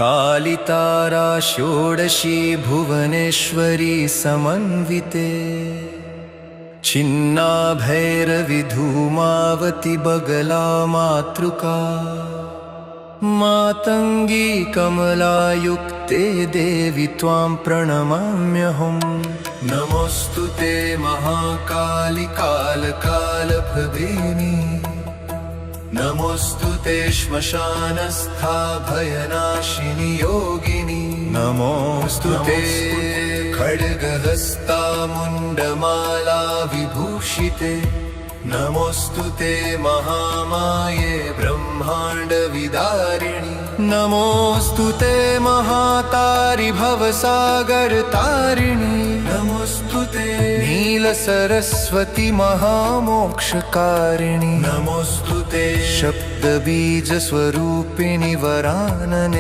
कालितारा षोडशी भुवनेश्वरी समन्विते छिन्नाभैरवि धूमावती बगला मातृका मातंगी कमलायुक्ते देवी त्वां प्रणमाम्यहम् नमोऽस्तुते महाकाली कालकालभगिनी नमोऽस्तुते श्मशानस्था भयनाशिनी योगिनी नमोऽस्तुते खड्गहस्ता मुण्डमाला विभूषिते नमोऽस्तुते महामाये ब्रह्माण्ड विदारिणि नमोऽस्तुते महातारि भवसागर तारिणि नमोऽस्तुते नीलसरस्वती महामोक्षकारिणि नमोऽस्तुते शब्दबीजस्वरूपिणि वरानने।